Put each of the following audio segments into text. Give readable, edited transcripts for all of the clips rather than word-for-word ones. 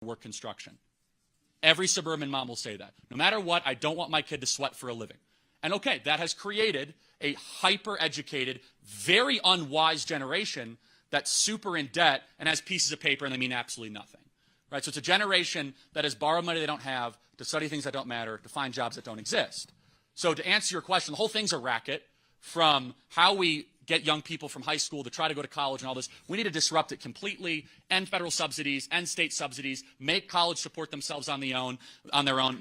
work construction. Every suburban mom will say that. No matter what, I don't want my kid to sweat for a living. And okay, that has created a hyper-educated, very unwise generation that's super in debt and has pieces of paper and they mean absolutely nothing. Right? So it's a generation that has borrowed money they don't have to study things that don't matter, to find jobs that don't exist. So to answer your question, the whole thing's a racket from how we get young people from high school to try to go to college and all this. We need to disrupt it completely, end federal subsidies, end state subsidies, make college support themselves on their own,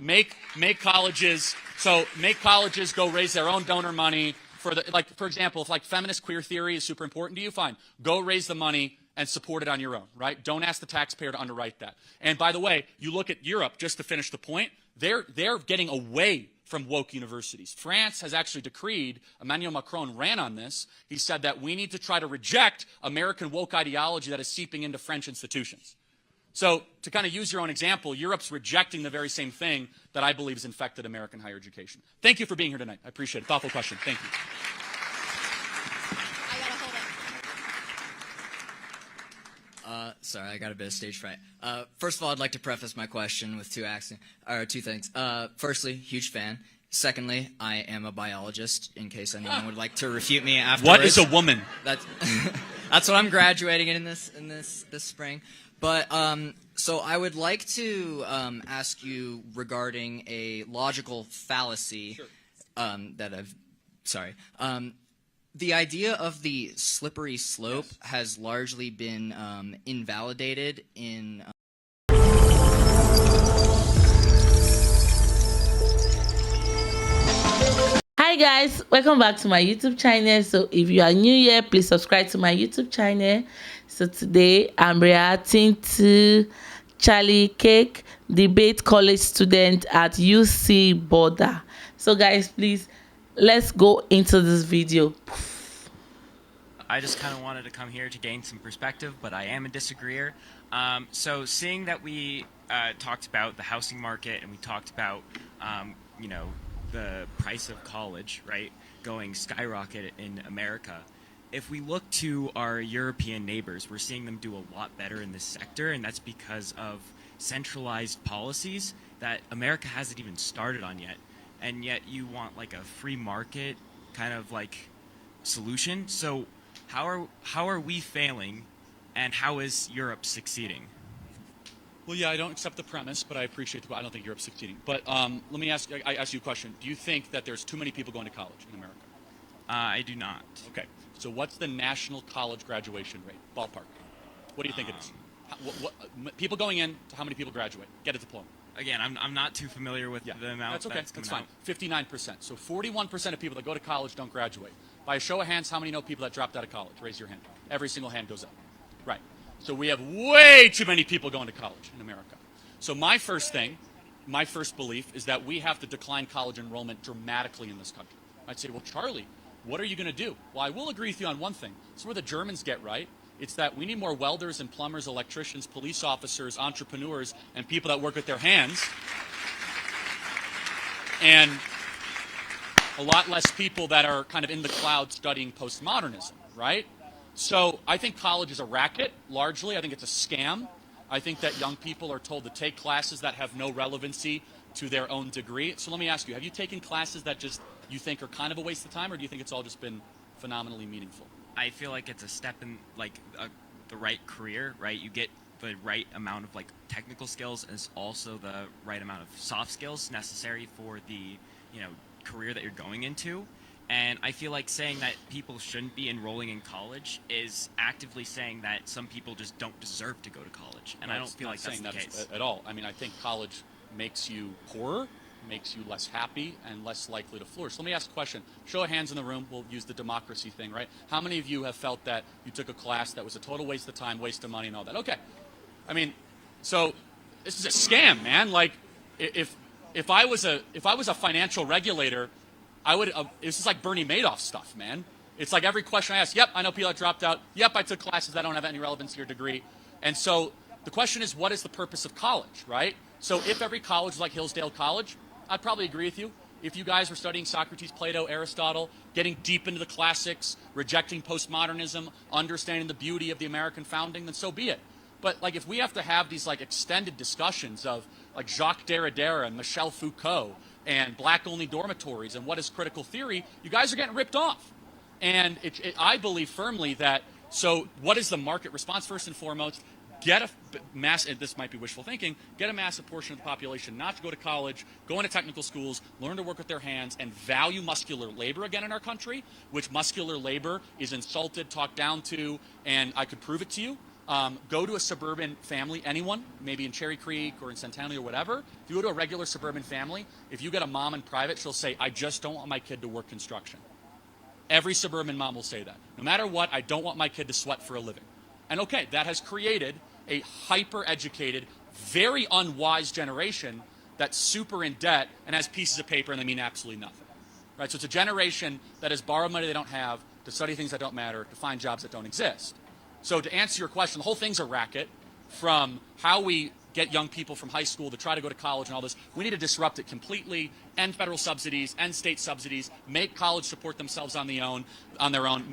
make colleges go raise their own donor money for example, if feminist queer theory is super important to you, fine. Go raise the money and support it on your own, right? Don't ask the taxpayer to underwrite that. And by the way, you look at Europe, just to finish the point, they're getting away from woke universities. France has actually decreed, Emmanuel Macron ran on this, he said that we need to try to reject American woke ideology that is seeping into French institutions. So to kind of use your own example, Europe's rejecting the very same thing that I believe has infected American higher education. Thank you for being here tonight. I appreciate it. Thoughtful question. Thank you. Sorry, I got a bit of stage fright. First of all, I'd like to preface my question with two things. Firstly, huge fan. Secondly, I am a biologist, in case anyone would like to refute me afterwards. What is a woman? That's what I'm graduating in this spring. But so I would like to ask you regarding a logical fallacy. Sure. The idea of the slippery slope has largely been invalidated in... Hi guys, welcome back to my YouTube channel. So if you are new here, please subscribe to my YouTube channel. So today I'm reacting to Charlie Kirk, debate college student at UC Boulder. So guys, please, let's go into this video. I just kind of wanted to come here to gain some perspective, but I am a disagreeer. So seeing that we talked about the housing market and we talked about, the price of college, right, going skyrocket in America, if we look to our European neighbors, we're seeing them do a lot better in this sector, and that's because of centralized policies that America hasn't even started on yet. And yet you want like a free market kind of like solution. So how are we failing, and how is Europe succeeding? Well, yeah, I don't accept the premise, but I appreciate I don't think Europe's succeeding. But let me ask you a question. Do you think that there's too many people going to college in America? I do not. Okay. So what's the national college graduation rate? Ballpark. What do you think it is? People going in, to how many people graduate? Get a diploma. Again, I'm not too familiar with the amount. That's okay. That's fine. 59%. So 41% of people that go to college don't graduate. By a show of hands, how many know people that dropped out of college? Raise your hand. Every single hand goes up. Right. So we have way too many people going to college in America. So my first belief is that we have to decline college enrollment dramatically in this country. I'd say, well, Charlie, what are you going to do? Well, I will agree with you on one thing. It's where the Germans get right. It's that we need more welders and plumbers, electricians, police officers, entrepreneurs, and people that work with their hands. And a lot less people that are kind of in the cloud studying postmodernism, right? So I think college is a racket, largely. I think it's a scam. I think that young people are told to take classes that have no relevancy to their own degree. So let me ask you, have you taken classes that just you think are kind of a waste of time, or do you think it's all just been phenomenally meaningful? I feel like it's a step in the right career, right? You get the right amount of technical skills, and it's also the right amount of soft skills necessary for the career that you're going into. And I feel like saying that people shouldn't be enrolling in college is actively saying that some people just don't deserve to go to college. And I don't feel like that's the case at all. I mean, I think college makes you poorer, makes you less happy, and less likely to flourish. So let me ask a question. Show of hands in the room. We'll use the democracy thing, right? How many of you have felt that you took a class that was a total waste of time, waste of money, and all that? Okay. I mean, so this is a scam, man. Like, if I was a financial regulator, I would. This is like Bernie Madoff stuff, man. It's like every question I ask. Yep, I know people that dropped out. Yep, I took classes that don't have any relevance to your degree. And so the question is, what is the purpose of college, right? So if every college was like Hillsdale College, I'd probably agree with you. If you guys were studying Socrates, Plato, Aristotle, getting deep into the classics, rejecting postmodernism, understanding the beauty of the American founding, then so be it. But like if we have to have these like extended discussions of like Jacques Derrida and Michel Foucault and black-only dormitories and what is critical theory, you guys are getting ripped off. And I believe firmly that, so what is the market response? First and foremost, get a mass, this might be wishful thinking, get a massive portion of the population not to go to college, go into technical schools, learn to work with their hands, and value muscular labor again in our country, which muscular labor is insulted, talked down to, and I could prove it to you. Go to a suburban family, anyone, maybe in Cherry Creek or in Centennial or whatever. If you go to a regular suburban family, if you get a mom in private, she'll say, I just don't want my kid to work construction. Every suburban mom will say that. No matter what, I don't want my kid to sweat for a living. And okay, that has created a hyper-educated, very unwise generation that's super in debt and has pieces of paper and they mean absolutely nothing. Right? So it's a generation that has borrowed money they don't have to study things that don't matter, to find jobs that don't exist. So to answer your question, the whole thing's a racket, from how we get young people from high school to try to go to college and all this. We need to disrupt it completely, end federal subsidies, end state subsidies, make college support themselves on their own,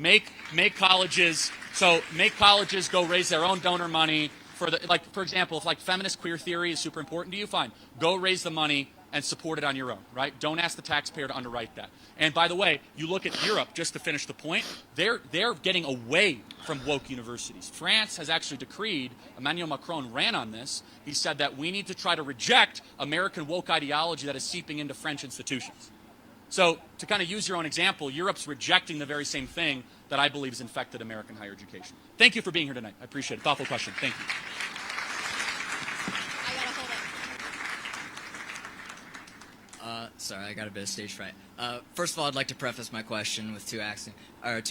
make colleges go raise their own donor money for the, like, for example, if like feminist queer theory is super important to you, fine, go raise the money and support it on your own, right? Don't ask the taxpayer to underwrite that. And by the way, you look at Europe, just to finish the point, they're getting away from woke universities. France has actually decreed, Emmanuel Macron ran on this, he said that we need to try to reject American woke ideology that is seeping into French institutions. So to kind of use your own example, Europe's rejecting the very same thing that I believe has infected American higher education. Thank you for being here tonight. I appreciate it. Thoughtful question. Thank you. Sorry, I got a bit of stage fright. First of all, I'd like to preface my question with two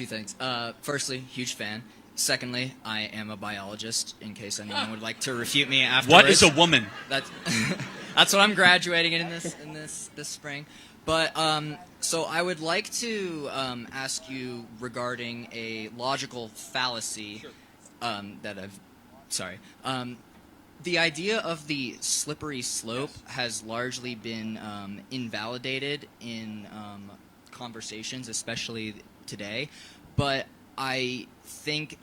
things. Firstly, huge fan. Secondly, I am a biologist, in case anyone would like to refute me afterwards. What is a woman? That's what I'm graduating in this spring. But so I would like to ask you regarding a logical fallacy the idea of the slippery slope has largely been invalidated in conversations, especially today. But I think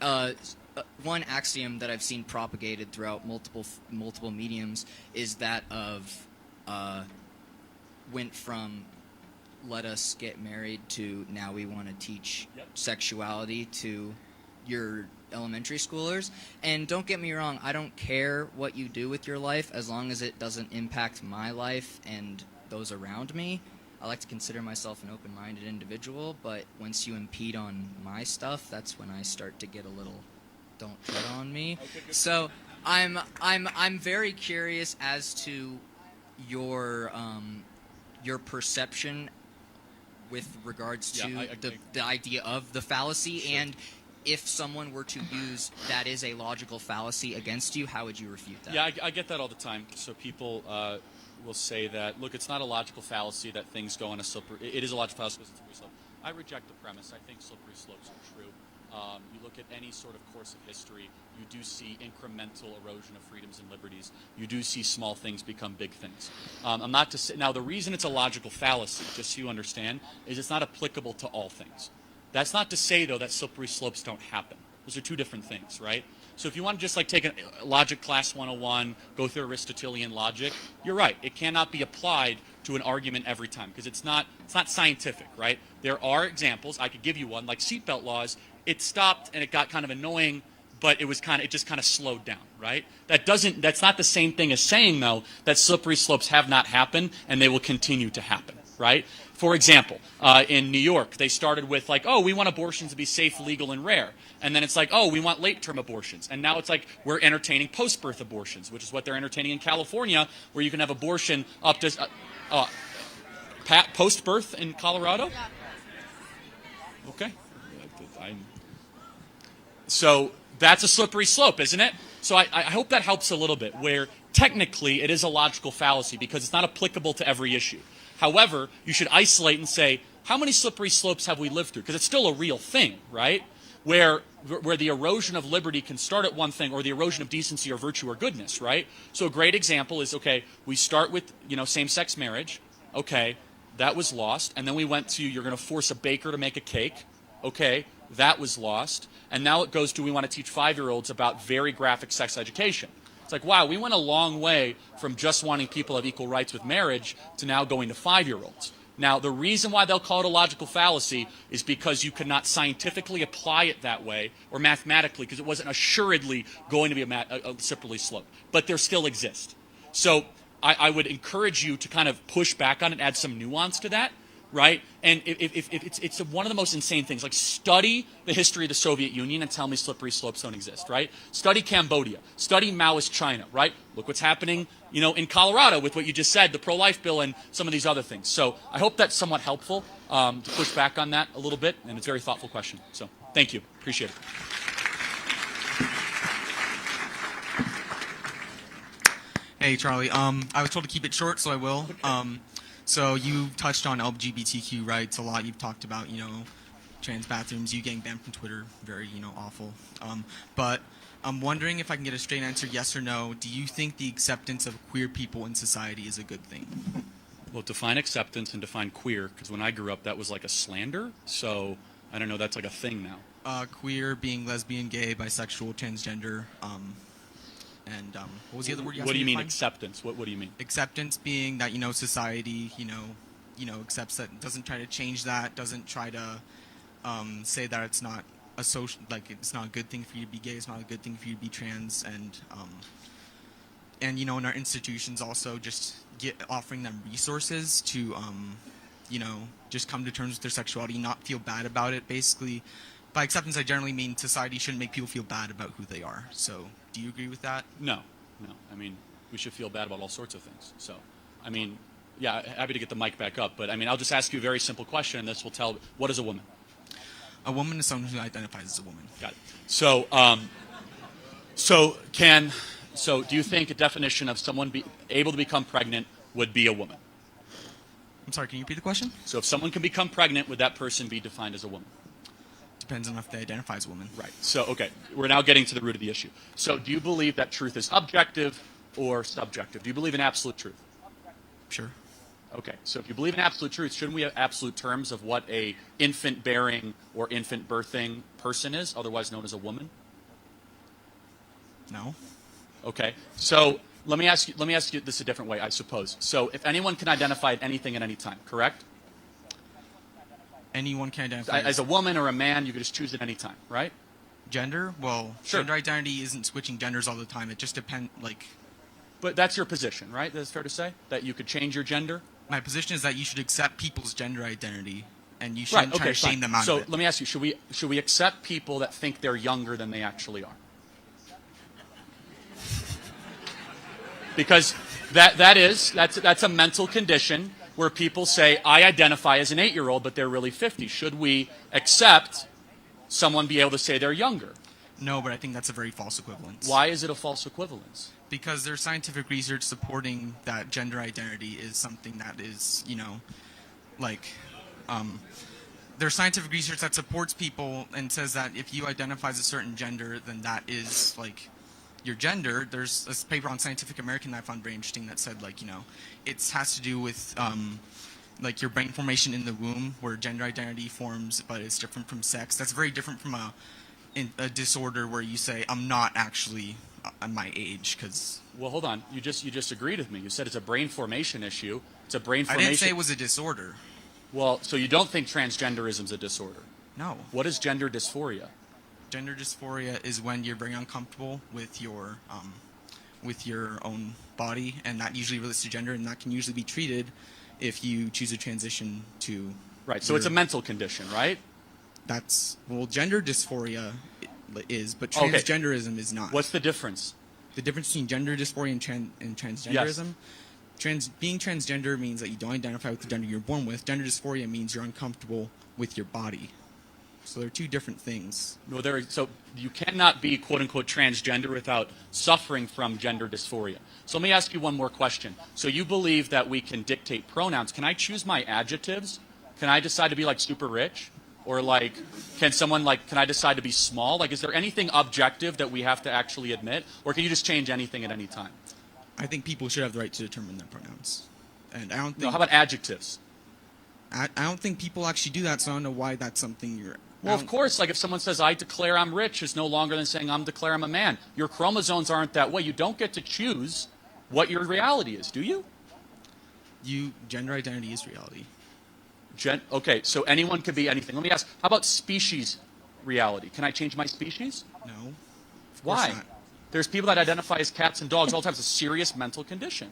one axiom that I've seen propagated throughout multiple mediums is that of went from let us get married to now we want to teach sexuality to your elementary schoolers. And don't get me wrong, I don't care what you do with your life as long as it doesn't impact my life and those around me. I like to consider myself an open-minded individual, but once you impede on my stuff, that's when I start to get a little don't tread on me. So I'm very curious as to your perception with regards to the idea of the fallacy, and if someone were to use that is a logical fallacy against you, how would you refute that? Yeah, I get that all the time. So people will say that, look, it's not a logical fallacy that things go on a slippery. It is a logical fallacy because it's a slippery slope. I reject the premise. I think slippery slopes are true. You look at any sort of course of history, you do see incremental erosion of freedoms and liberties. You do see small things become big things. I'm not to say, now, the reason it's a logical fallacy, just so you understand, is it's not applicable to all things. That's not to say, though, that slippery slopes don't happen. Those are two different things, right? So if you want to just like take a logic class 101, go through Aristotelian logic, you're right. It cannot be applied to an argument every time because it's not scientific, right? There are examples. I could give you one, like seatbelt laws. It stopped and it got kind of annoying, but it just kind of slowed down, right? That's not the same thing as saying, though, that slippery slopes have not happened and they will continue to happen, right? For example, in New York, they started with like, oh, we want abortions to be safe, legal, and rare. And then it's like, oh, we want late-term abortions. And now it's like we're entertaining post-birth abortions, which is what they're entertaining in California, where you can have abortion up to post-birth in Colorado? Yeah. Okay. So that's a slippery slope, isn't it? So I hope that helps a little bit, where technically it is a logical fallacy because it's not applicable to every issue. However, you should isolate and say, how many slippery slopes have we lived through? Because it's still a real thing, right? Where the erosion of liberty can start at one thing, or the erosion of decency or virtue or goodness, right? So a great example is, okay, we start with, same-sex marriage. Okay, that was lost. And then we went to, you're going to force a baker to make a cake. Okay, That was lost. And now it goes to we want to teach 5-year-olds about very graphic sex education. It's like, wow, we went a long way from just wanting people to have equal rights with marriage to now going to 5-year-olds. Now, the reason why they'll call it a logical fallacy is because you could not scientifically apply it that way or mathematically, because it wasn't assuredly going to be a slippery slope. But there still exist. So I would encourage you to kind of push back on it, add some nuance to that, right? And if it's one of the most insane things. Like, study the history of the Soviet Union and tell me slippery slopes don't exist, right? Study Cambodia. Study Maoist China, right? Look what's happening, in Colorado with what you just said, the pro-life bill and some of these other things. So I hope that's somewhat helpful to push back on that a little bit, and it's a very thoughtful question. So thank you. Appreciate it. Hey, Charlie. I was told to keep it short, so I will. So you touched on LGBTQ rights a lot. You've talked about, trans bathrooms, you getting banned from Twitter, very, awful. But I'm wondering if I can get a straight answer, yes or no. Do you think the acceptance of queer people in society is a good thing? Well, define acceptance and define queer, because when I grew up, that was like a slander. So I don't know, that's like a thing now. Queer being lesbian, gay, bisexual, transgender, and what was the other word you asked What do you me to mean define? acceptance? What do you mean? Acceptance being that, society, accepts that, doesn't try to change that, doesn't try to say that it's not a social, like, it's not a good thing for you to be gay, it's not a good thing for you to be trans, and in our institutions also just offering them resources to, just come to terms with their sexuality, not feel bad about it. Basically, by acceptance, I generally mean society shouldn't make people feel bad about who they are. So, do you agree with that? No. I mean, we should feel bad about all sorts of things. So, I mean, yeah, happy to get the mic back up, but I mean, I'll just ask you a very simple question, and this will tell, what is a woman? A woman is someone who identifies as a woman. Got it. So, so do you think a definition of someone able to become pregnant would be a woman? I'm sorry, can you repeat the question? So if someone can become pregnant, would that person be defined as a woman? Depends on if they identify as a woman. Right. So, okay, we're now getting to the root of the issue. So do you believe that truth is objective or subjective? Do you believe in absolute truth? Sure. Okay, so if you believe in absolute truth, shouldn't we have absolute terms of what a infant-bearing or infant-birthing person is, otherwise known as a woman? No. Okay, so let me ask you this a different way, I suppose. So if anyone can identify anything at any time, correct? Anyone can identify As a woman or a man, you could just choose at any time, right? gender. Well, Sure. gender identity isn't switching genders all the time. It just depends. Like, But that's your position, right? That's fair to say? That you could change your gender? my position is that you should accept people's gender identity, and you shouldn't try to shame them out So of it. let me ask you, should we accept people that think they're younger than they actually are? Because that's a mental condition where people say, I identify as an 8-year-old, but they're really 50. Should we accept someone be able to say they're younger? No, but I think that's a very false equivalence. Why is it a false equivalence? Because there's scientific research supporting that gender identity is something that is, there's scientific research that supports people and says that if you identify as a certain gender, then that is, your gender. There's a paper on Scientific American that I found very interesting that said, it has to do with, your brain formation in the womb, where gender identity forms, but it's different from sex. That's very different from a disorder where you say, I'm not actually my age, because... Well, hold on. You just agreed with me. You said it's a brain formation issue. It's a brain formation... I didn't say it was a disorder. Well, so you don't think transgenderism is a disorder? No. What is gender dysphoria? Gender dysphoria is when you're very uncomfortable with your own body, and that usually relates to gender, and that can usually be treated if you choose a transition to... Right, so it's a mental condition, right? Gender dysphoria is, but Okay. transgenderism is not. What's the difference? The difference between gender dysphoria and transgenderism? Being transgender means that you don't identify with the gender you're born with. Gender dysphoria means you're uncomfortable with your body. So they're two different things. No, so you cannot be quote-unquote transgender without suffering from gender dysphoria. So let me ask you one more question. So you believe that we can dictate pronouns. Can I choose my adjectives? Can I decide to be super rich? Or can I decide to be small? Is there anything objective that we have to actually admit? Or can you just change anything at any time? I think people should have the right to determine their pronouns. And I don't think... No, how about adjectives? I don't think people actually do that, so I don't know why that's something you're. Well, of course, like if someone says, I declare I'm rich, is no longer than saying I'm declare I'm a man. Your chromosomes aren't that way. You don't get to choose what your reality is, do you? Gender identity is reality. Okay, so anyone could be anything. Let me ask, how about species reality? Can I change my species? No. Why? Not. There's people that identify as cats and dogs all the time. It's a serious mental condition.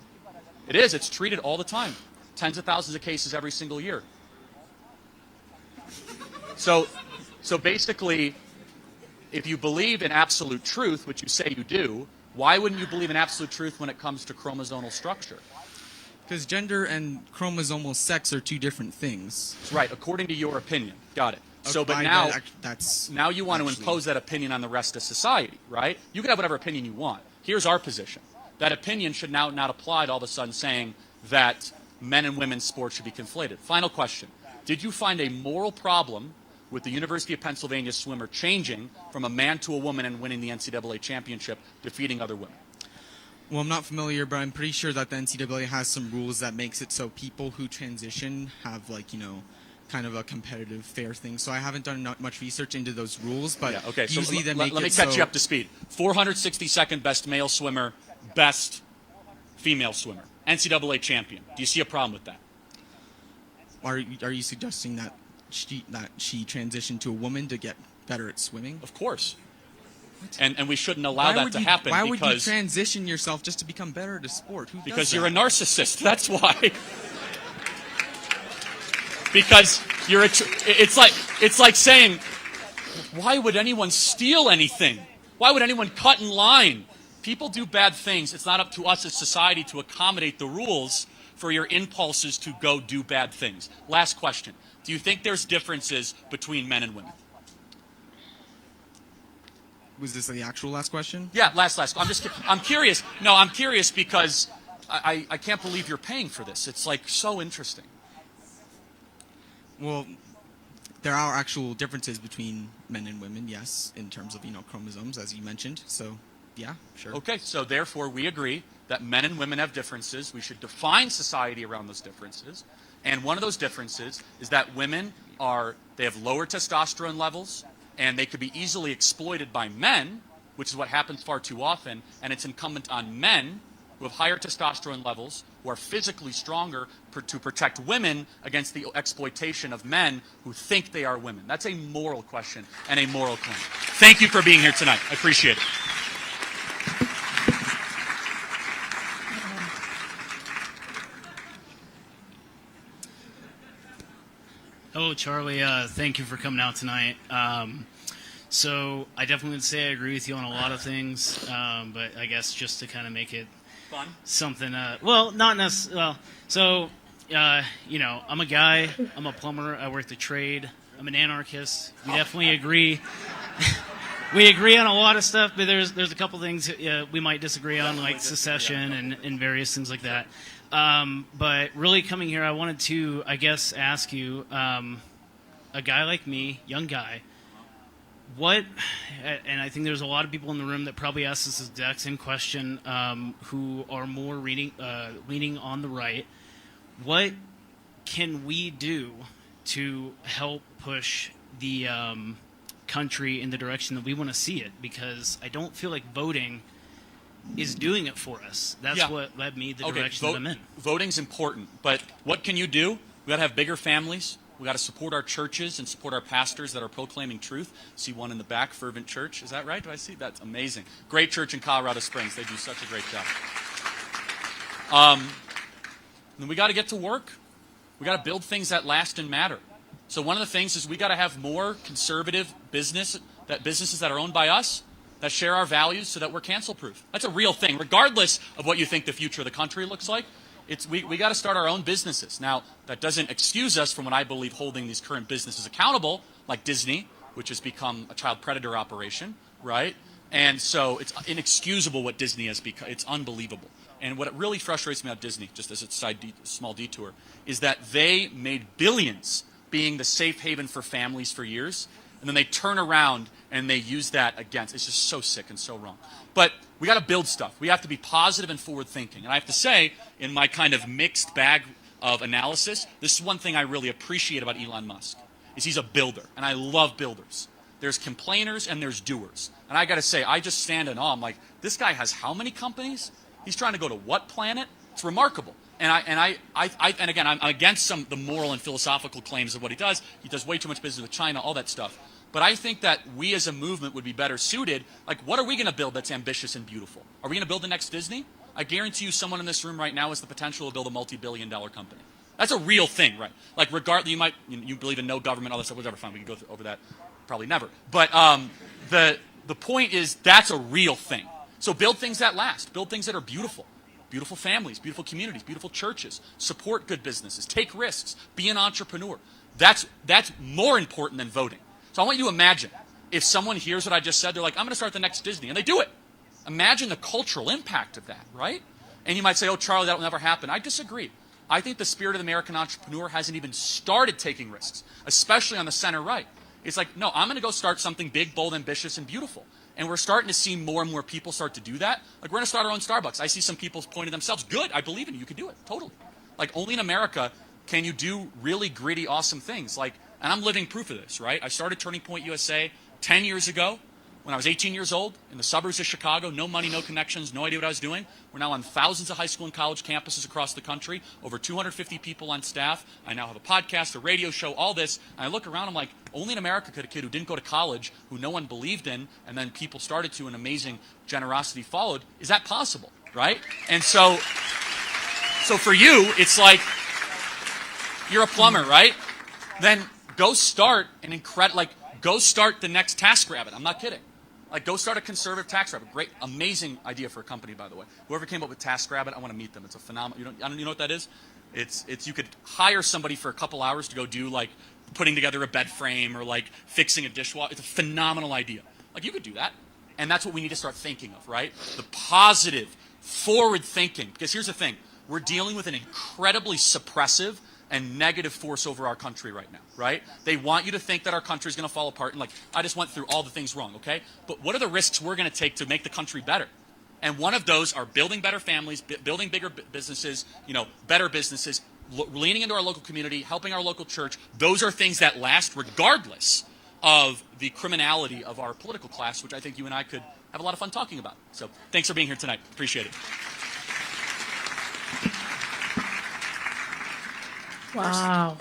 It is. It's treated all the time. Tens of thousands of cases every single year. So basically, if you believe in absolute truth, which you say you do, why wouldn't you believe in absolute truth when it comes to chromosomal structure? Because gender and chromosomal sex are two different things. Right, according to your opinion. Got it. So, but I- now, that's now you want to actually- impose that opinion on the rest of society, right? You can have whatever opinion you want. Here's our position. That opinion should now not apply to all of a sudden saying that men and women's sports should be conflated. Final question. Did you find a moral problem with the University of Pennsylvania swimmer changing from a man to a woman and winning the NCAA championship, defeating other women? Well, I'm not familiar, but I'm pretty sure that the NCAA has some rules that makes it so people who transition have, like, you know, kind of a competitive, fair thing. So I haven't done much research into those rules, but Yeah, okay. usually So they let make me it catch so- you up to speed. 462nd best male swimmer, best female swimmer, NCAA champion. Do you see a problem with that? Are you suggesting that she transitioned to a woman to get better at swimming? Of course. And we shouldn't allow that to happen. Why would you because transition yourself just to become better at a sport? Who does Because that? you're a narcissist. That's why. Because it's like saying, why would anyone steal anything? Why would anyone cut in line? People do bad things. It's not up to us as society to accommodate the rules for your impulses to go do bad things. Last question. Do you think there's differences between men and women? Was this the actual last question? Yeah, last. I'm curious. No, I'm curious because I can't believe you're paying for this. It's like so interesting. Well, there are actual differences between men and women, yes, in terms of, you know, chromosomes, as you mentioned. So, yeah, sure. Okay, so therefore we agree that men and women have differences. We should define society around those differences. And one of those differences is that women they have lower testosterone levels, and they could be easily exploited by men, which is what happens far too often, and it's incumbent on men who have higher testosterone levels, who are physically stronger, to protect women against the exploitation of men who think they are women. That's a moral question and a moral claim. Thank you for being here tonight. I appreciate it. Hello, Charlie. Thank you for coming out tonight. So I definitely would say I agree with you on a lot of things, but I guess just to kind of make it Fun. something, well, not necessarily. Well, so you know, I'm a guy. I'm a plumber. I work the trade. I'm an anarchist. We definitely agree. We agree on a lot of stuff, but there's a couple things we might disagree on, like secession and various things like that. But really coming here, I wanted to, I guess, ask you, a guy like me, young guy, what, and I think there's a lot of people in the room that probably ask this exact same question, who are more leaning on the right. What can we do to help push the country in the direction that we want to see it? Because I don't feel like voting is doing it for us. That's what led me the direction that I'm in. Voting's important, but what can you do? We got to have bigger families. We got to support our churches and support our pastors that are proclaiming truth. See one in the back, Fervent Church. Is that right? Do I see? That's amazing. Great church in Colorado Springs. They do such a great job. Then we got to get to work. We got to build things that last and matter. So one of the things is we got to have more conservative businesses that are owned by us, that share our values, so that we're cancel-proof. That's a real thing, regardless of what you think the future of the country looks like. We got to start our own businesses. Now, that doesn't excuse us from what I believe holding these current businesses accountable, like Disney, which has become a child predator operation, right? And so it's inexcusable what Disney has become. It's unbelievable. And what really frustrates me about Disney, just as a small detour, is that they made billions being the safe haven for families for years, and then they turn around and they use that against. It's just so sick and so wrong. But we got to build stuff. We have to be positive and forward thinking. And I have to say, in my kind of mixed bag of analysis, this is one thing I really appreciate about Elon Musk, is he's a builder, and I love builders. There's complainers and there's doers. And I got to say, I just stand in awe. I'm like, this guy has how many companies? He's trying to go to what planet? It's remarkable. And again, I'm against the moral and philosophical claims of what he does. He does way too much business with China, all that stuff. But I think that we as a movement would be better suited. Like, what are we going to build that's ambitious and beautiful? Are we going to build the next Disney? I guarantee you someone in this room right now has the potential to build a multi-billion-dollar company. That's a real thing, right? Like, regardless, you believe in no government, all that stuff, whatever, fine, we can go over that. Probably never. But the point is, that's a real thing. So build things that last. Build things that are beautiful. Beautiful families, beautiful communities, beautiful churches. Support good businesses. Take risks. Be an entrepreneur. That's more important than voting. So I want you to imagine, if someone hears what I just said, they're like, I'm going to start the next Disney, and they do it. Imagine the cultural impact of that, right? And you might say, oh, Charlie, that will never happen. I disagree. I think the spirit of the American entrepreneur hasn't even started taking risks, especially on the center right. It's like, no, I'm going to go start something big, bold, ambitious, and beautiful. And we're starting to see more and more people start to do that. Like, we're going to start our own Starbucks. I see some people pointing themselves. Good, I believe in you. You can do it, totally. Like, only in America can you do really gritty, awesome things. Like, and I'm living proof of this, right? I started Turning Point USA 10 years ago when I was 18 years old in the suburbs of Chicago. No money, no connections, no idea what I was doing. We're now on thousands of high school and college campuses across the country, over 250 people on staff. I now have a podcast, a radio show, all this. And I look around, I'm like, only in America could a kid who didn't go to college, who no one believed in, and then people started to, and amazing generosity followed. Is that possible, right? And so for you, it's like, you're a plumber, right? Then go start go start the next TaskRabbit. I'm not kidding. Like, go start a conservative TaskRabbit. Great, amazing idea for a company, by the way. Whoever came up with TaskRabbit, I want to meet them. It's a phenomenal. You know what that is? It's you could hire somebody for a couple hours to go do like putting together a bed frame or like fixing a dishwasher. It's a phenomenal idea. Like, you could do that, and that's what we need to start thinking of, right? The positive, forward thinking. Because here's the thing: we're dealing with an incredibly suppressive and negative force over our country right now, right? They want you to think that our country is going to fall apart. And like, I just went through all the things wrong, okay? But what are the risks we're going to take to make the country better? And one of those are building better families, building bigger businesses, better businesses, leaning into our local community, helping our local church. Those are things that last regardless of the criminality of our political class, which I think you and I could have a lot of fun talking about. So thanks for being here tonight. Appreciate it. Wow.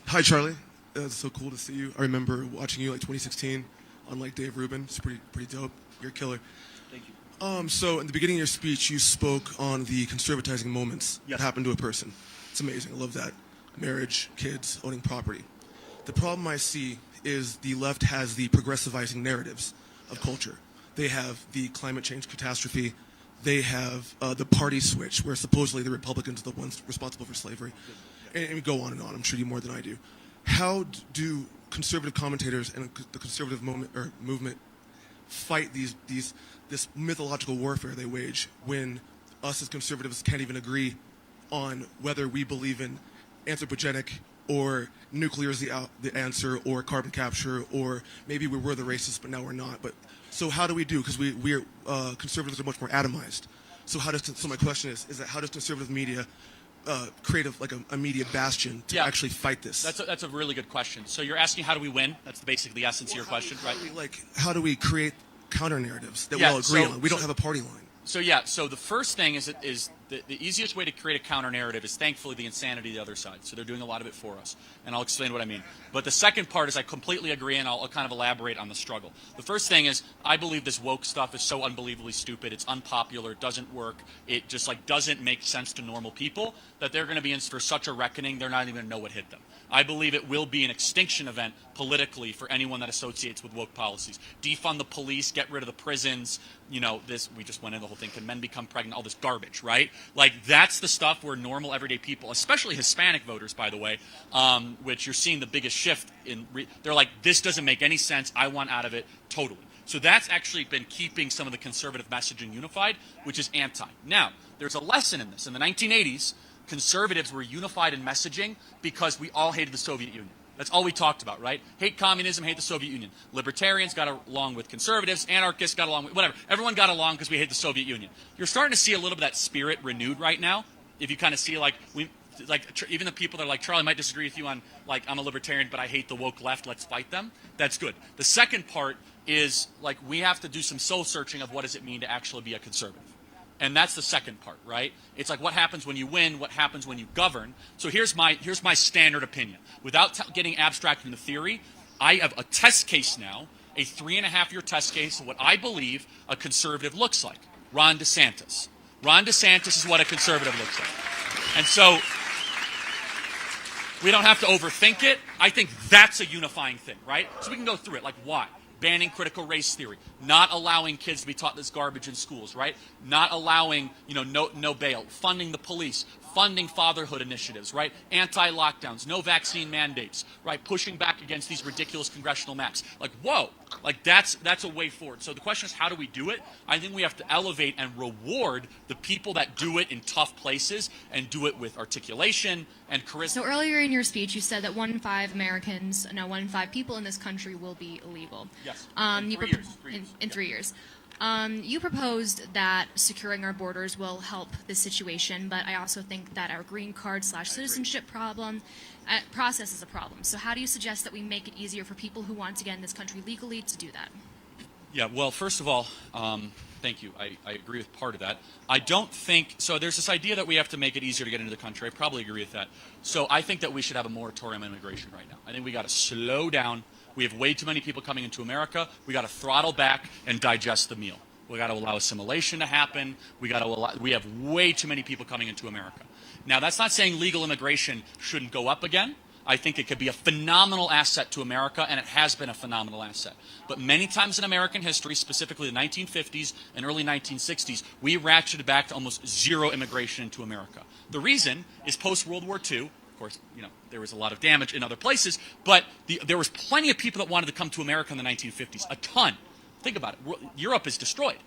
Hi, Charlie. It's so cool to see you. I remember watching you like 2016 on like Dave Rubin. It's pretty dope. You're a killer. Thank you. So in the beginning of your speech, you spoke on the conservatizing moments that happen to a person. It's amazing. I love that. Marriage, kids, owning property. The problem I see is the left has the progressivizing narratives of culture. They have the climate change catastrophe. They have the party switch, where supposedly the Republicans are the ones responsible for slavery. And go on and on. I'm sure you more than I do. How do conservative commentators and the conservative movement fight this mythological warfare they wage when us as conservatives can't even agree on whether we believe in anthropogenic or nuclear is the answer, or carbon capture, or maybe we were the racists but now we're not. But so how do we do? Because we're conservatives are much more atomized. So my question is that how does conservative media create a media bastion to actually fight this? That's a really good question. So you're asking, how do we win? That's basically the essence of your question, right? How do we create counter narratives that we all agree on? We don't have a party line. So the first thing is the easiest way to create a counter narrative is thankfully the insanity of the other side. So they're doing a lot of it for us, and I'll explain what I mean. But the second part is I completely agree, and I'll kind of elaborate on the struggle. The first thing is I believe this woke stuff is so unbelievably stupid. It's unpopular. It doesn't work. It just doesn't make sense to normal people that they're going to be in for such a reckoning. They're not even going to know what hit them. I believe it will be an extinction event politically for anyone that associates with woke policies. Defund the police, get rid of the prisons. This we just went in the whole thing. Can men become pregnant? All this garbage, right? That's the stuff where normal everyday people, especially Hispanic voters, by the way, which you're seeing the biggest shift in. They're like, this doesn't make any sense. I want out of it totally. So that's actually been keeping some of the conservative messaging unified, which is anti. Now, there's a lesson in this. In the 1980s, conservatives were unified in messaging because we all hated the Soviet Union. That's all we talked about, right? Hate communism, hate the Soviet Union. Libertarians got along with conservatives. Anarchists got along with whatever. Everyone got along because we hate the Soviet Union. You're starting to see a little bit of that spirit renewed right now. If you kind of see even the people that are like, Charlie might disagree with you on, like, I'm a libertarian, but I hate the woke left, let's fight them. That's good. The second part is, like, we have to do some soul searching of what does it mean to actually be a conservative. And that's the second part, right? It's like what happens when you win, what happens when you govern. So here's my standard opinion. Without getting abstract into theory, I have a test case now, a 3.5-year test case of what I believe a conservative looks like. Ron DeSantis. Ron DeSantis is what a conservative looks like. And so we don't have to overthink it. I think that's a unifying thing, right? So we can go through it. Like, why? Banning critical race theory, not allowing kids to be taught this garbage in schools, right? Not allowing, no bail, funding the police, funding fatherhood initiatives, right? Anti-lockdowns, no vaccine mandates, right? Pushing back against these ridiculous congressional maps. Like, whoa, like that's a way forward. So the question is, how do we do it? I think we have to elevate and reward the people that do it in tough places and do it with articulation and charisma. So earlier in your speech, you said that 1 in 5 Americans, no, 1 in 5 people in this country will be illegal. Yes, in 3 years. In 3 years. You proposed that securing our borders will help this situation, but I also think that our green card / citizenship process is a problem. So how do you suggest that we make it easier for people who want to get in this country legally to do that? Yeah, well, first of all, thank you. I agree with part of that. I don't think, so there's this idea that we have to make it easier to get into the country. I probably agree with that. So I think that we should have a moratorium on immigration right now. I think we got to slow down. We have way too many people coming into America. We got to throttle back and digest the meal. We got to allow assimilation to happen. We have way too many people coming into America. Now, that's not saying legal immigration shouldn't go up again. I think it could be a phenomenal asset to America, and it has been a phenomenal asset. But many times in American history, specifically the 1950s and early 1960s, we ratcheted back to almost zero immigration into America. The reason is post-World War II. Of course, there was a lot of damage in other places, but there was plenty of people that wanted to come to America in the 1950s. A ton. Think about it. Europe is destroyed.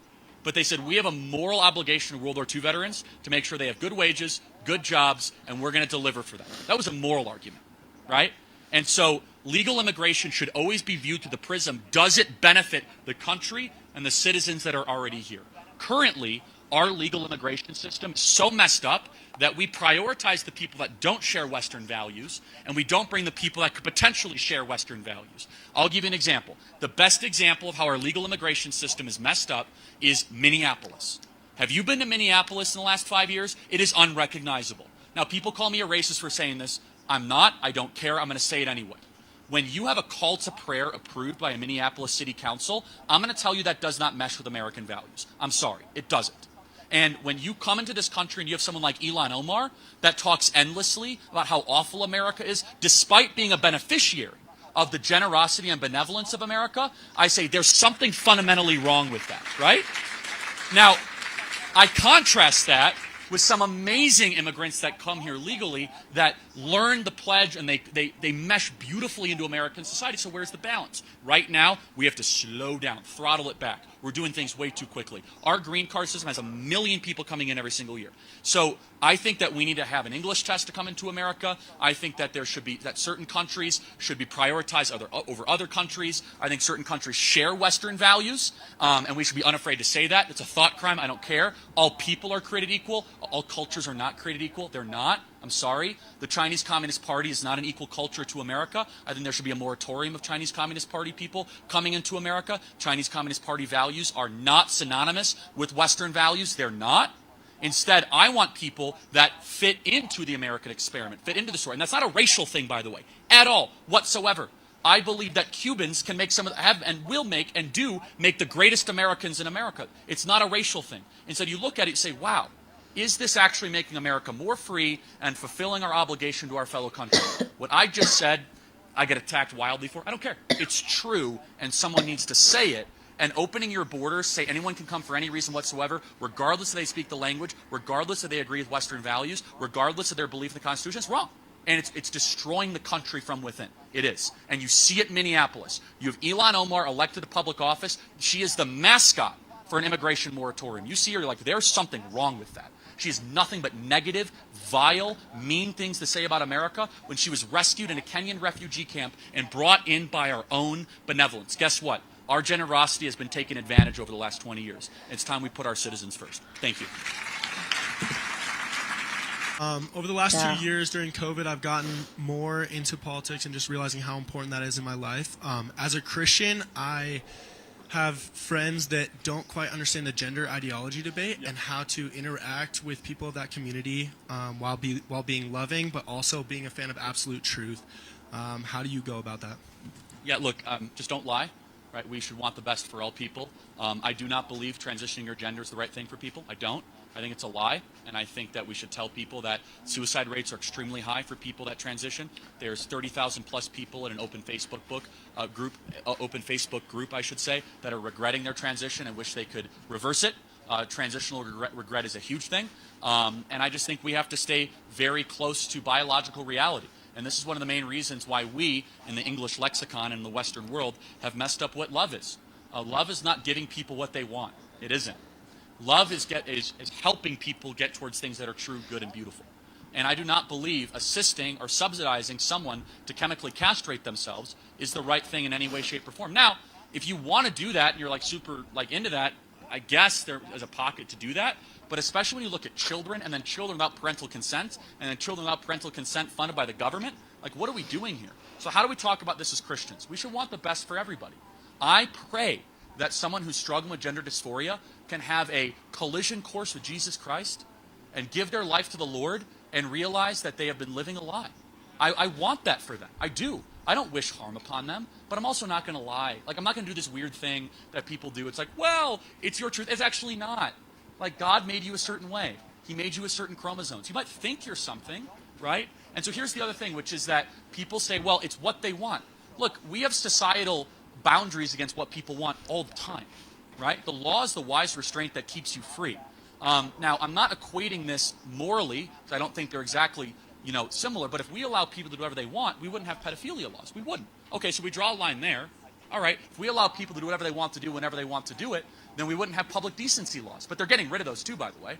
But they said, we have a moral obligation to World War II veterans to make sure they have good wages, good jobs, and we're going to deliver for them. That was a moral argument, right? And so legal immigration should always be viewed through the prism, does it benefit the country and the citizens that are already here? Currently, our legal immigration system is so messed up that we prioritize the people that don't share Western values, and we don't bring the people that could potentially share Western values. I'll give you an example. The best example of how our legal immigration system is messed up is Minneapolis. Have you been to Minneapolis in the last 5 years? It is unrecognizable. Now, people call me a racist for saying this. I'm not. I don't care. I'm going to say it anyway. When you have a call to prayer approved by a Minneapolis City Council, I'm going to tell you that does not mesh with American values. I'm sorry. It doesn't. And when you come into this country and you have someone like Ilhan Omar that talks endlessly about how awful America is, despite being a beneficiary of the generosity and benevolence of America, I say there's something fundamentally wrong with that, right? Now, I contrast that with some amazing immigrants that come here legally that learn the pledge and they mesh beautifully into American society. So where's the balance? Right now, we have to slow down, throttle it back. We're doing things way too quickly. Our green card system has 1 million people coming in every single year. So I think that we need to have an English test to come into America. I think that that certain countries should be prioritized over other countries. I think certain countries share Western values, and we should be unafraid to say that. It's a thought crime. I don't care. All people are created equal. All cultures are not created equal. They're not. I'm sorry. The Chinese Communist Party is not an equal culture to America. I think there should be a moratorium of Chinese Communist Party people coming into America. Chinese Communist Party values are not synonymous with Western values. They're not. Instead, I want people that fit into the American experiment, fit into the story. And that's not a racial thing, by the way, at all, whatsoever. I believe that Cubans can make have and will make and do make the greatest Americans in America. It's not a racial thing. Instead, you look at it and say, wow, is this actually making America more free and fulfilling our obligation to our fellow country? What I just said, I get attacked wildly for. I don't care. It's true, and someone needs to say it. And opening your borders, say anyone can come for any reason whatsoever, regardless if they speak the language, regardless if they agree with Western values, regardless of their belief in the Constitution, it's wrong. And it's destroying the country from within. It is. And you see it in Minneapolis. You have Ilhan Omar elected to public office. She is the mascot for an immigration moratorium. You see her, you're like, there's something wrong with that. She has nothing but negative, vile, mean things to say about America when she was rescued in a Kenyan refugee camp and brought in by our own benevolence. Guess what? Our generosity has been taken advantage over the last 20 years. It's time we put our citizens first. Thank you. Over the last Yeah. 2 years during COVID, I've gotten more into politics and just realizing how important that is in my life. As a Christian, I have friends that don't quite understand the gender ideology debate and how to interact with people of that community while being loving, but also being a fan of absolute truth. How do you go about that? Yeah, look, just don't lie, right? We should want the best for all people. I do not believe transitioning your gender is the right thing for people. I don't. I think it's a lie, and I think that we should tell people that suicide rates are extremely high for people that transition. There's 30,000 plus people in an open Facebook group, I should say, that are regretting their transition and wish they could reverse it. Transitional regret is a huge thing, and I just think we have to stay very close to biological reality. And this is one of the main reasons why we, in the English lexicon in the Western world, have messed up what love is. Love is not giving people what they want. It isn't. Love is helping people get towards things that are true, good, and beautiful. And I do not believe assisting or subsidizing someone to chemically castrate themselves is the right thing in any way, shape, or form. Now, if you want to do that and you're super into that, I guess there is a pocket to do that. But especially when you look at children and then children without parental consent and then children without parental consent funded by the government, what are we doing here? So how do we talk about this as Christians? We should want the best for everybody. I pray that someone who's struggling with gender dysphoria can have a collision course with Jesus Christ and give their life to the Lord and realize that they have been living a lie. I want that for them. I do. I don't wish harm upon them, but I'm also not going to lie. I'm not going to do this weird thing that people do. It's well, it's your truth. It's actually not. God made you a certain way. He made you with certain chromosomes. You might think you're something, right? And so here's the other thing, which is that people say, well, it's what they want. Look, we have societal boundaries against what people want all the time, right? The law is the wise restraint that keeps you free. Now, I'm not equating this morally, because I don't think they're exactly, similar, but if we allow people to do whatever they want, we wouldn't have pedophilia laws. We wouldn't. Okay, so we draw a line there. All right, if we allow people to do whatever they want to do whenever they want to do it, then we wouldn't have public decency laws. But they're getting rid of those too, by the way.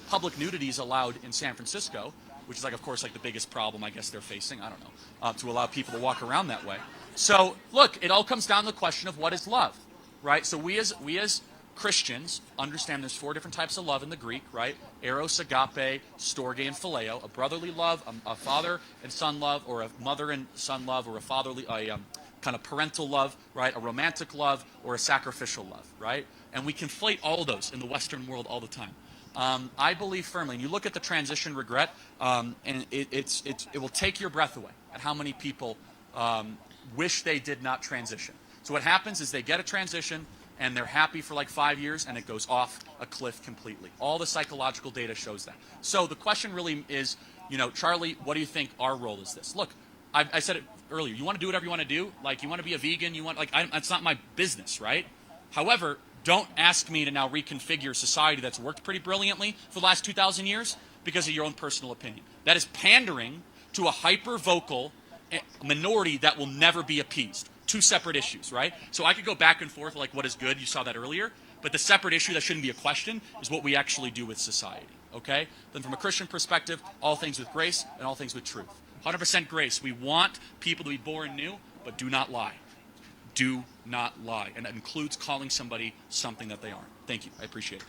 Public nudity is allowed in San Francisco, which is of course, the biggest problem I guess they're facing. I don't know, to allow people to walk around that way. So, look, it all comes down to the question of what is love, right? So we as Christians understand there's 4 different types of love in the Greek, right? Eros, agape, storge, and phileo. A brotherly love, a father and son love, or a mother and son love, or a fatherly, kind of parental love, right? A romantic love, or a sacrificial love, right? And we conflate all of those in the Western world all the time. I believe firmly, and you look at the transition regret, and it will take your breath away at how many people wish they did not transition. So what happens is they get a transition, and they're happy for 5 years, and it goes off a cliff completely. All the psychological data shows that. So the question really is, Charlie, what do you think our role is this? Look, I said it earlier. You want to do whatever you want to do. You want to be a vegan. You want it's not my business, right? However, don't ask me to now reconfigure society that's worked pretty brilliantly for the last 2,000 years because of your own personal opinion. That is pandering to a hyper-vocal minority that will never be appeased. 2 separate issues, right? So I could go back and forth what is good. You saw that earlier. But the separate issue that shouldn't be a question is what we actually do with society, okay? Then from a Christian perspective, all things with grace and all things with truth. 100% grace. We want people to be born new, but do not lie. Do not lie. And that includes calling somebody something that they aren't. Thank you. I appreciate it.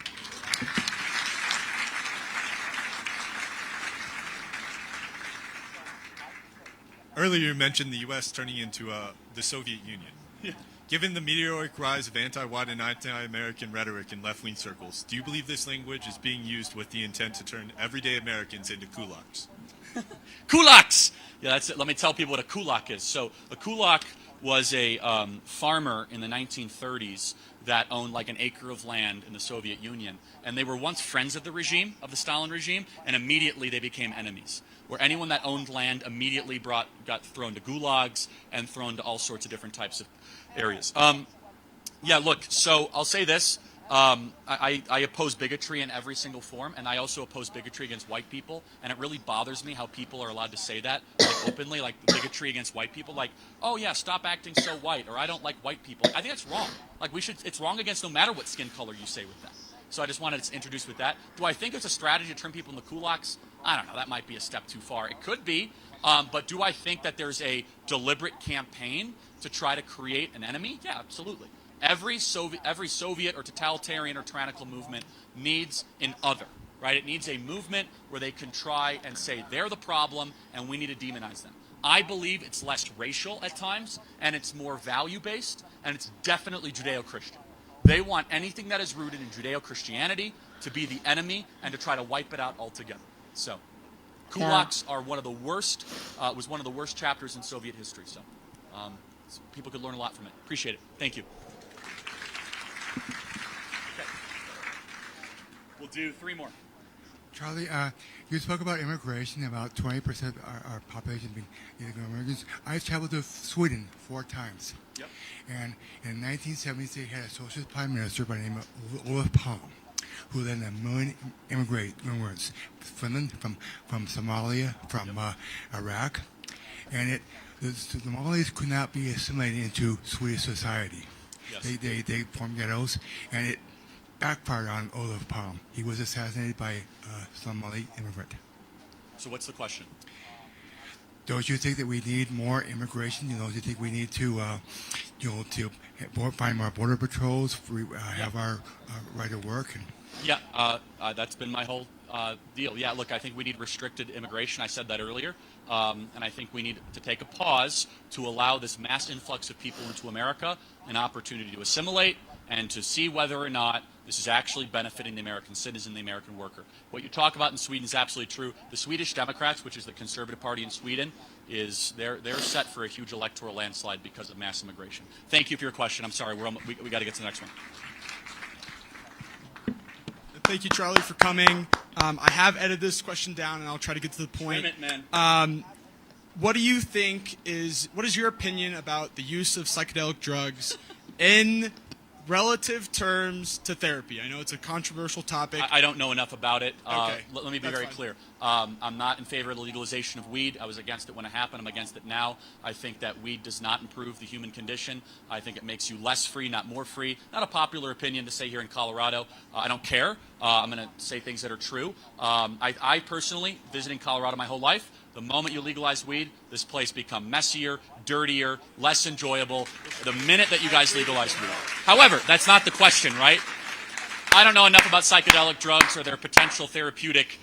Earlier you mentioned the U.S. turning into the Soviet Union. Yeah. Given the meteoric rise of anti-white and anti-American rhetoric in left-wing circles, do you believe this language is being used with the intent to turn everyday Americans into kulaks? Kulaks! Yeah, that's it. Let me tell people what a kulak is. So a kulak was a farmer in the 1930s that owned an acre of land in the Soviet Union. And they were once friends of the regime, of the Stalin regime, and immediately they became enemies. Where anyone that owned land immediately got thrown to gulags and thrown to all sorts of different types of areas. Yeah, look, so I'll say this. I oppose bigotry in every single form, and I also oppose bigotry against white people, and it really bothers me how people are allowed to say that openly, bigotry against white people, oh yeah, stop acting so white, or I don't like white people. I think that's wrong. It's wrong against no matter what skin color you say with that. So I just wanted to introduce with that. Do I think it's a strategy to turn people into kulaks? I don't know. That might be a step too far. It could be, but do I think that there's a deliberate campaign to try to create an enemy? Yeah, absolutely. Every Soviet or totalitarian or tyrannical movement needs an other, right? It needs a movement where they can try and say they're the problem and we need to demonize them. I believe it's less racial at times, and it's more value-based, and it's definitely Judeo-Christian. They want anything that is rooted in Judeo-Christianity to be the enemy and to try to wipe it out altogether. So, kulaks are one of the worst, was one of the worst chapters in Soviet history. So, people could learn a lot from it. Appreciate it. Thank you. Okay. We'll do 3 more. Charlie, you spoke about immigration, about 20% of our population being illegal immigrants. I traveled to Sweden 4 times. Yep. And in 1970s, they had a socialist prime minister by the name of Olof Palme, who led 1 million immigrants from Somalia, from Iraq. And the Somalis could not be assimilated into Swedish society. Yes. They formed ghettos, and it backfired on Olof Palme. He was assassinated by a Somali immigrant. So what's the question? Don't you think that we need more immigration? Do you think we need to, to find more border patrols, have our right to work? Yeah, that's been my whole deal. Yeah, look, I think we need restricted immigration. I said that earlier. And I think we need to take a pause to allow this mass influx of people into America an opportunity to assimilate and to see whether or not this is actually benefiting the American citizen, the American worker. What you talk about in Sweden is absolutely true. The Swedish Democrats, which is the conservative party in Sweden, they're set for a huge electoral landslide because of mass immigration. Thank you for your question. I'm sorry, we got to get to the next one. Thank you, Charlie, for coming. I have edited this question down, and I'll try to get to the point. Wait a minute, man. What do you think what is your opinion about the use of psychedelic drugs in relative terms to therapy? I know it's a controversial topic. I don't know enough about it. Okay. Let me be very clear. I'm not in favor of the legalization of weed. I was against it when it happened. I'm against it now. I think that weed does not improve the human condition. I think it makes you less free, not more free. Not a popular opinion to say here in Colorado. I don't care. I'm going to say things that are true. I personally, visiting Colorado my whole life, the moment you legalize weed, this place becomes messier, dirtier, less enjoyable the minute that you guys legalize weed. However, that's not the question, right? I don't know enough about psychedelic drugs or their potential therapeutic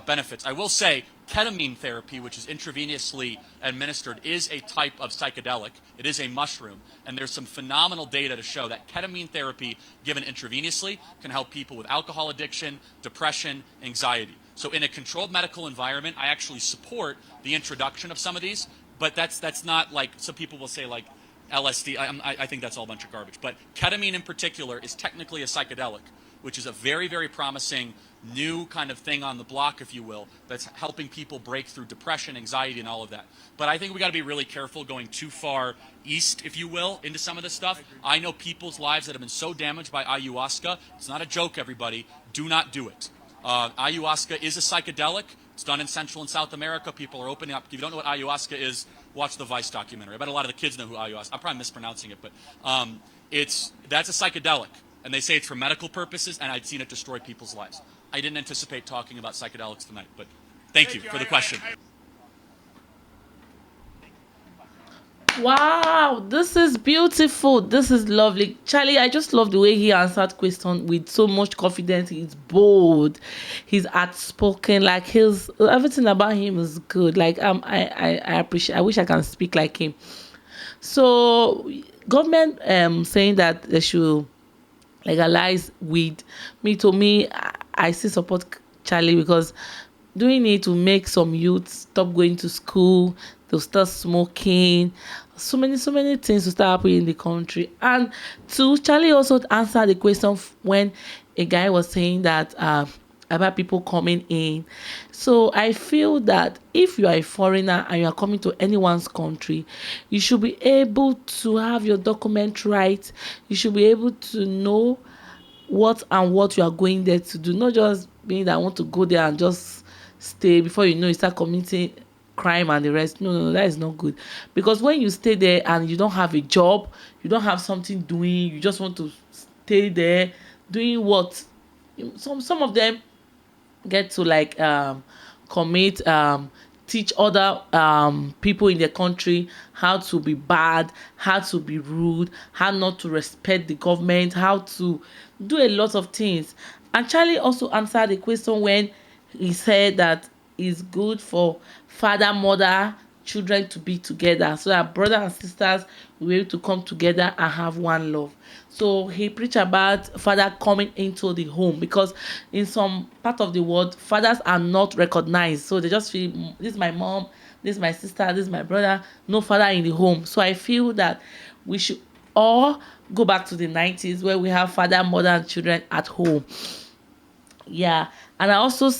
benefits. I will say ketamine therapy, which is intravenously administered, is a type of psychedelic. It is a mushroom, and there's some phenomenal data to show that ketamine therapy given intravenously can help people with alcohol addiction, depression, anxiety. So in a controlled medical environment, I actually support the introduction of some of these, but that's not like some people will say like LSD. I think that's all a bunch of garbage. But ketamine in particular is technically a psychedelic, which is a very, very promising new kind of thing on the block, if you will, that's helping people break through depression, anxiety, and all of that. But I think we got to be really careful going too far east, if you will, into some of this stuff. I know people's lives that have been so damaged by ayahuasca. It's not a joke, everybody. Do not do it. Ayahuasca is a psychedelic. It's done in Central and South America. People are opening up. If you don't know what ayahuasca is, watch the Vice documentary. I bet a lot of the kids know who ayahuasca. I'm probably mispronouncing it, but that's a psychedelic, and they say it's for medical purposes. And I'd seen it destroy people's lives. I didn't anticipate talking about psychedelics tonight, but thank you for the question. Wow, this is beautiful. This is lovely. Charlie, I just love the way he answered question with so much confidence. He's bold. He's outspoken. Like everything about him is good. Like I appreciate. I wish I can speak like him. So government saying that they should legalize weed. To me, I still support Charlie, because doing it to make some youth stop going to school, they'll start smoking, so many things to start happening in the country. And Charlie also answered the question when a guy was saying that about people coming in. So I feel that if you are a foreigner and you are coming to anyone's country, you should be able to have your document right. You should be able to know what you are going there to do, not just being that I want to go there and just stay. Before you know, you start committing crime and the rest. No, that is not good. Because when you stay there and you don't have a job, you don't have something doing, you just want to stay there doing what? Some of them get to commit, teach other people in the country how to be bad, how to be rude, how not to respect the government, how to do a lot of things. And Charlie also answered the question when he said that it's good for father, mother, children to be together so that brother and sisters will be able to come together and have one love. So he preached about father coming into the home, because in some part of the world fathers are not recognized, so they just feel this is my mom, this is my sister, this is my brother, no father in the home. So I feel that we should all go back to the 90s where we have father, mother and children at home. Yeah. And I also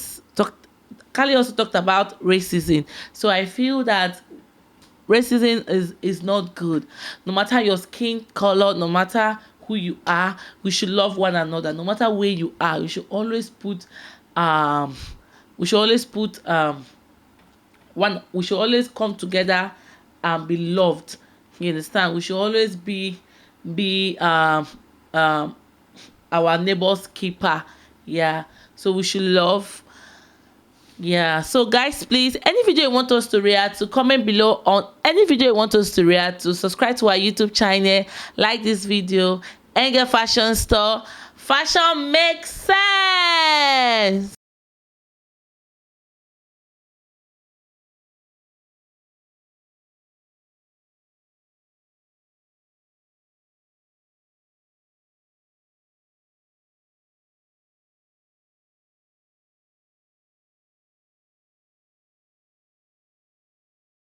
Kali also talked about racism. So I feel that racism is not good. No matter your skin color, no matter who you are, we should love one another. No matter where you are, we should always put we should always come together and be loved. You understand? We should always be our neighbor's keeper. Yeah. So we should love. Yeah. So guys, please, any video you want us to react to, comment below on any video you want us to react to. Subscribe to our YouTube channel, like this video, Ngal Fashion Store. Fashion makes sense.